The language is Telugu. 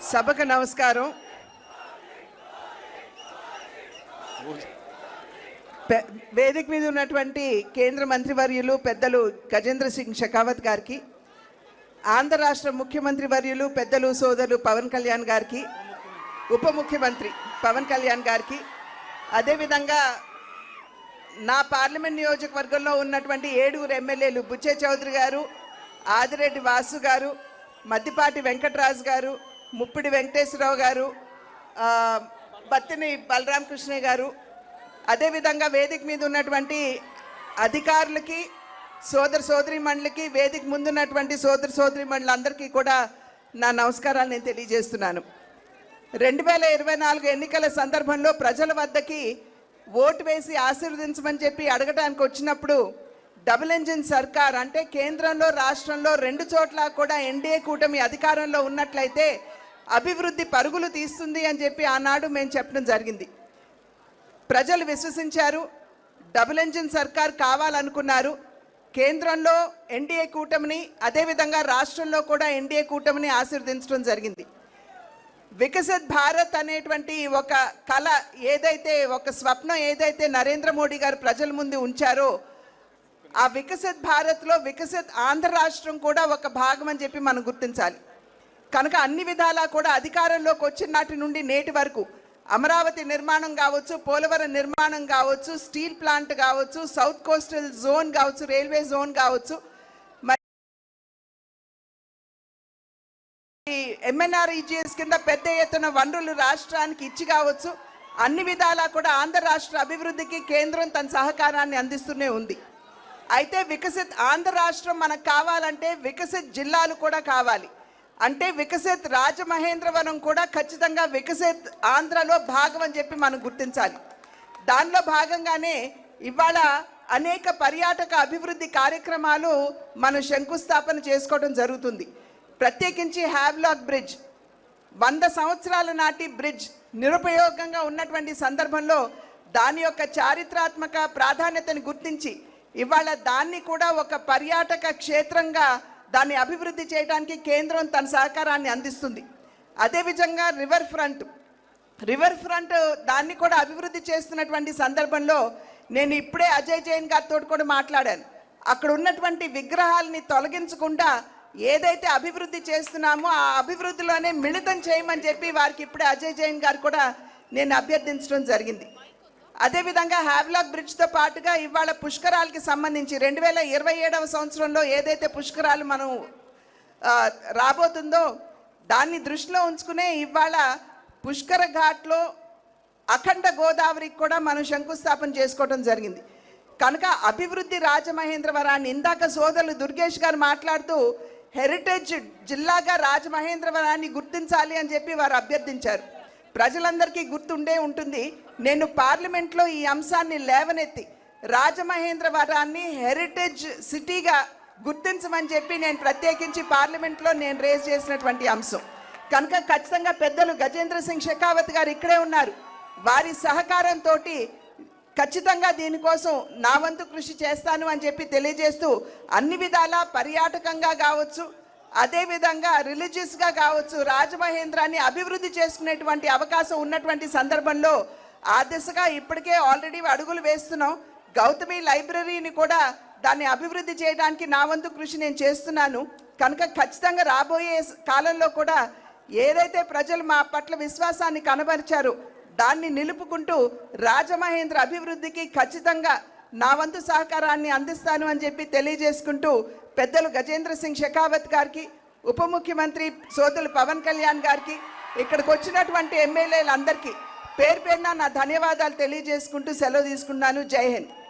సభకు నమస్కారం. వేదిక మీద ఉన్నటువంటి కేంద్ర మంత్రివర్యులు పెద్దలు గజేంద్ర సింగ్ షెకావత్ గారికి, ఆంధ్ర రాష్ట్ర ముఖ్యమంత్రి వర్యులు పెద్దలు సోదరులు పవన్ కళ్యాణ్ గారికి, ఉప ముఖ్యమంత్రి పవన్ కళ్యాణ్ గారికి, అదేవిధంగా నా పార్లమెంట్ నియోజకవర్గంలో ఉన్నటువంటి 7 ఎమ్మెల్యేలు బుచ్చే చౌదరి గారు, ఆదిరెడ్డి వాసు గారు, మద్దిపాటి వెంకటరాజు గారు, ముప్పిడి వెంకటేశ్వరరావు గారు, బత్తిని బలరామకృష్ణ గారు, అదేవిధంగా వేదిక మీద ఉన్నటువంటి అధికారులకి, సోదరీమణులకి, వేదిక ముందున్నటువంటి సోదరీమణులందరికీ కూడా నా నమస్కారాలు నేను తెలియజేస్తున్నాను. 2024 ఎన్నికల సందర్భంలో ప్రజల వద్దకి ఓటు వేసి ఆశీర్వదించమని చెప్పి అడగడానికి వచ్చినప్పుడు డబుల్ ఇంజిన్ సర్కార్ అంటే కేంద్రంలో రాష్ట్రంలో 2 చోట్ల కూడా ఎన్డీఏ కూటమి అధికారంలో ఉన్నట్లయితే అభివృద్ధి పరుగులు తీస్తుంది అని చెప్పి ఆనాడు మేము చెప్పడం జరిగింది. ప్రజలు విశ్వసించారు. డబుల్ ఇంజిన్ సర్కార్ కావాలనుకున్నారు. కేంద్రంలో ఎన్డీఏ కూటమిని, అదేవిధంగా రాష్ట్రంలో కూడా ఎన్డీఏ కూటమిని ఆశీర్వదించడం జరిగింది. వికసిత్ భారత్ అనేటువంటి ఒక కళ ఏదైతే, ఒక స్వప్నం ఏదైతే నరేంద్ర మోడీ గారు ప్రజల ముందు ఉంచారో, ఆ వికసిత్ భారత్లో వికసిత్ ఆంధ్ర రాష్ట్రం కూడా ఒక భాగం అని చెప్పి మనం గుర్తించాలి. కనుక అన్ని విధాలా కూడా అధికారంలోకి వచ్చిన నాటి నుండి నేటి వరకు అమరావతి నిర్మాణం కావచ్చు, పోలవరం నిర్మాణం కావచ్చు, స్టీల్ ప్లాంట్ కావచ్చు, సౌత్ కోస్టల్ జోన్ కావచ్చు, రైల్వే జోన్ కావచ్చు, మరి ఎంఎన్ఆర్ఈజీఎస్ కింద పెద్ద ఎత్తున వనరులు రాష్ట్రానికి ఇచ్చి కావచ్చు, అన్ని విధాలా కూడా ఆంధ్ర రాష్ట్ర అభివృద్ధికి కేంద్రం తన సహకారాన్ని అందిస్తూనే ఉంది. అయితే వికసిత్ ఆంధ్ర రాష్ట్రం మనకు కావాలంటే వికసిత్ జిల్లాలు కూడా కావాలి. అంటే వికసిత్ రాజమహేంద్రవరం కూడా ఖచ్చితంగా వికసిత్ ఆంధ్రలో భాగం అని చెప్పి మనం గుర్తించాలి. దానిలో భాగంగానే ఇవాళ అనేక పర్యాటక అభివృద్ధి కార్యక్రమాలు మనం శంకుస్థాపన చేసుకోవడం జరుగుతుంది. ప్రత్యేకించి హ్యావ్లాక్ బ్రిడ్జ్, 100 సంవత్సరాల నాటి బ్రిడ్జ్ నిరుపయోగంగా ఉన్నటువంటి సందర్భంలో దాని యొక్క చారిత్రాత్మక ప్రాధాన్యతను గుర్తించి ఇవాళ దాన్ని కూడా ఒక పర్యాటక క్షేత్రంగా దాన్ని అభివృద్ధి చేయడానికి కేంద్రం తన సహకారాన్ని అందిస్తుంది. అదేవిధంగా రివర్ ఫ్రంట్ దాన్ని కూడా అభివృద్ధి చేస్తున్నటువంటి సందర్భంలో నేను ఇప్పుడే అజయ్ జైన్ గారితో కూడా మాట్లాడాను. అక్కడ ఉన్నటువంటి విగ్రహాలని తొలగించకుండా ఏదైతే అభివృద్ధి చేస్తున్నామో ఆ అభివృద్ధిలోనే మిళితం చేయమని చెప్పి వారికి ఇప్పుడే అజయ్ జైన్ గారు కూడా నేను అభ్యర్థించడం జరిగింది. అదేవిధంగా హ్యావ్లాక్ బ్రిడ్జ్తో పాటుగా ఇవాళ పుష్కరాలకి సంబంధించి 2027వ సంవత్సరంలో ఏదైతే పుష్కరాలు మనం రాబోతుందో దాన్ని దృష్టిలో ఉంచుకునే ఇవాళ పుష్కర ఘాట్లో అఖండ గోదావరికి కూడా మనం శంకుస్థాపన చేసుకోవడం జరిగింది. కనుక అభివృద్ధి రాజమహేంద్రవరాన్ని ఇందాక సోదరులు దుర్గేష్ గారు మాట్లాడుతూ హెరిటేజ్ జిల్లాగా రాజమహేంద్రవరాన్ని గుర్తించాలి అని చెప్పి వారు అభ్యర్థించారు. ప్రజలందరికీ గుర్తుండే ఉంటుంది. నేను పార్లమెంట్లో ఈ అంశాన్ని లేవనెత్తి రాజమహేంద్రవరాన్ని హెరిటేజ్ సిటీగా గుర్తించమని చెప్పి నేను ప్రత్యేకించి పార్లమెంట్లో నేను రేజ్ చేసినటువంటి అంశం. కనుక ఖచ్చితంగా పెద్దలు గజేంద్ర సింగ్ షెకావత్ గారు ఇక్కడే ఉన్నారు. వారి సహకారంతో ఖచ్చితంగా దీనికోసం నా వంతు కృషి చేస్తాను అని చెప్పి తెలియజేస్తూ అన్ని విధాలా పర్యాటకంగా కావచ్చు, అదేవిధంగా రిలీజియస్గా కావచ్చు, రాజమహేంద్రాన్ని అభివృద్ధి చేసుకునేటువంటి అవకాశం ఉన్నటువంటి సందర్భంలో ఆ దిశగా ఇప్పటికే ఆల్రెడీ అడుగులు వేస్తున్నాం. గౌతమి లైబ్రరీని కూడా దాన్ని అభివృద్ధి చేయడానికి నా వంతు కృషి నేను చేస్తున్నాను. కనుక ఖచ్చితంగా రాబోయే కాలంలో కూడా ఏదైతే ప్రజలు మా పట్ల విశ్వాసాన్ని కనబరిచారో దాన్ని నిలుపుకుంటూ రాజమహేంద్ర అభివృద్ధికి ఖచ్చితంగా నా వంతు సహకారాన్ని అందిస్తాను అని చెప్పి తెలియజేసుకుంటూ పెద్దలు గజేంద్ర సింగ్ షెకావత్ గారికి, ఉప ముఖ్యమంత్రి సోదరులు పవన్ కళ్యాణ్ గారికి, ఇక్కడికి వచ్చినటువంటి ఎమ్మెల్యేలందరికీ పేరు పేరున నా ధన్యవాదాలు తెలియజేసుకుంటూ సెలవు తీసుకున్నాను. జై హింద్.